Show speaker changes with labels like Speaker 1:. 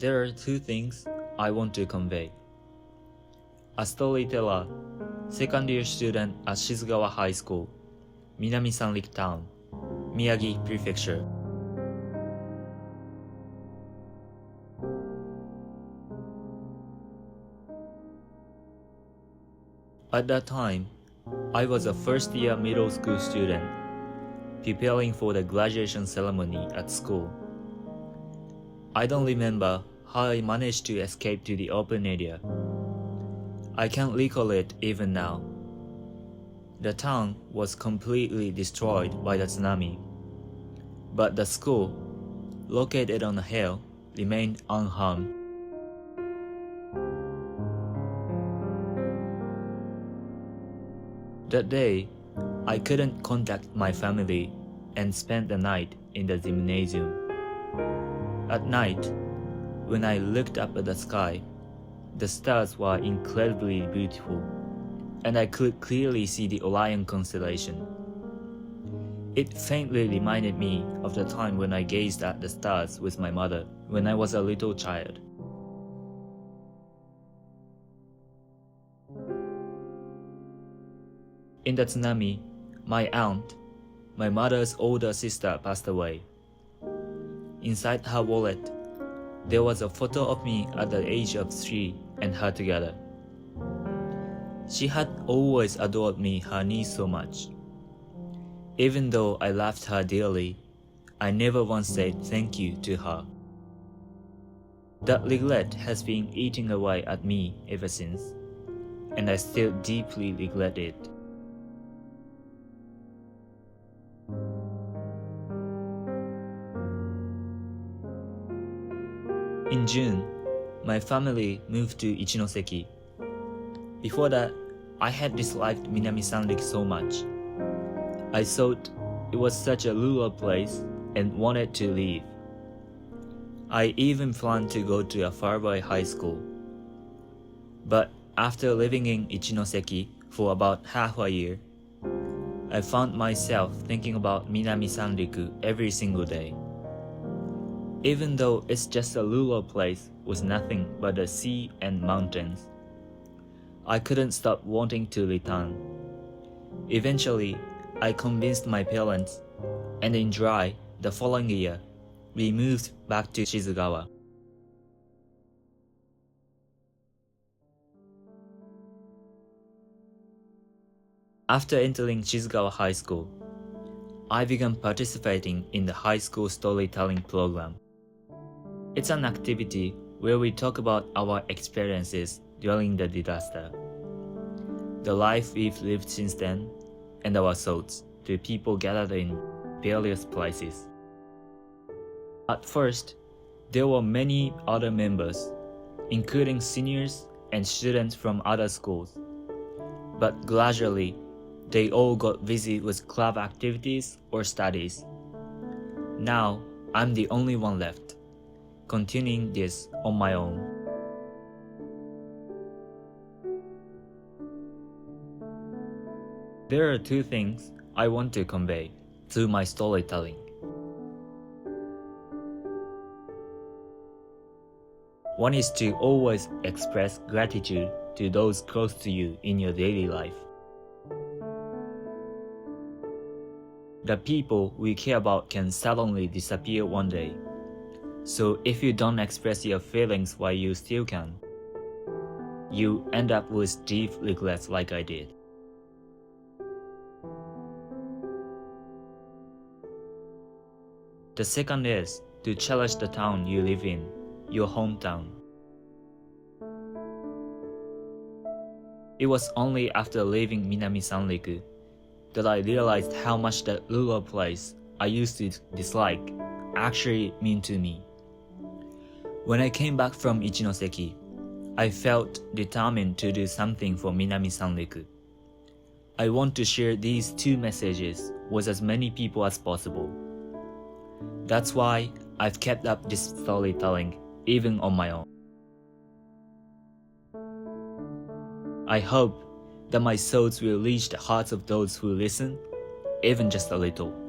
Speaker 1: There are two things I want to convey. A storyteller, second year student at Shizugawa High School, Minami Sanrik Town, Miyagi Prefecture. At that time, I was a first-year middle school student, preparing for the graduation ceremony at school. I don't remember how I managed to escape to the open area. I can't recall it even now. The town was completely destroyed by the tsunami, but the school, located on a hill, remained unharmed. That day, I couldn't contact my family and spent the night in the gymnasium. At night, when I looked up at the sky, the stars were incredibly beautiful, and I could clearly see the Orion constellation. It faintly reminded me of the time when I gazed at the stars with my mother when I was a little child. In the tsunami, my aunt, my mother's older sister, passed away. Inside her wallet, there was a photo of me at the age of 3 and her together. She had always adored me, her niece, so much. Even though I loved her dearly, I never once said thank you to her. That regret has been eating away at me ever since, and I still deeply regret it. In June, my family moved to Ichinoseki. Before that, I had disliked Minami Sanrik so much. I thought it was such a rural place and wanted to leave. I even planned to go to a faraway high school. But after living in Ichinoseki for about half a year, I found myself thinking about Minami Sanriku every single day. Even though it's just a rural place with nothing but the sea and mountains, I couldn't stop wanting to return. Eventually, I convinced my parents, and in July the following year, we moved back to Shizugawa. After entering Shizugawa High School, I began participating in the high school storytelling program. It's an activity where we talk about our experiences during the disaster, the life we've lived since then, and our thoughts to people gathered in various places. At first, there were many other members, including seniors and students from other schools, but gradually, they all got busy with club activities or studies. Now, I'm the only one left, continuing this on my own. There are two things I want to convey through my storytelling. One is to always express gratitude to those close to you in your daily life. The people we care about can suddenly disappear one day. So if you don't express your feelings while you still can, you end up with deep regrets like I did. The second is to cherish the town you live in, your hometown. It was only after leaving Minami Sanriku that I realized how much that rural place I used to dislike actually meant to me. When I came back from Ichinoseki, I felt determined to do something for Minami Sanriku. I want to share these two messages with as many people as possible. That's why I've kept up this storytelling even on my own. I hope that my thoughts will reach the hearts of those who listen, even just a little.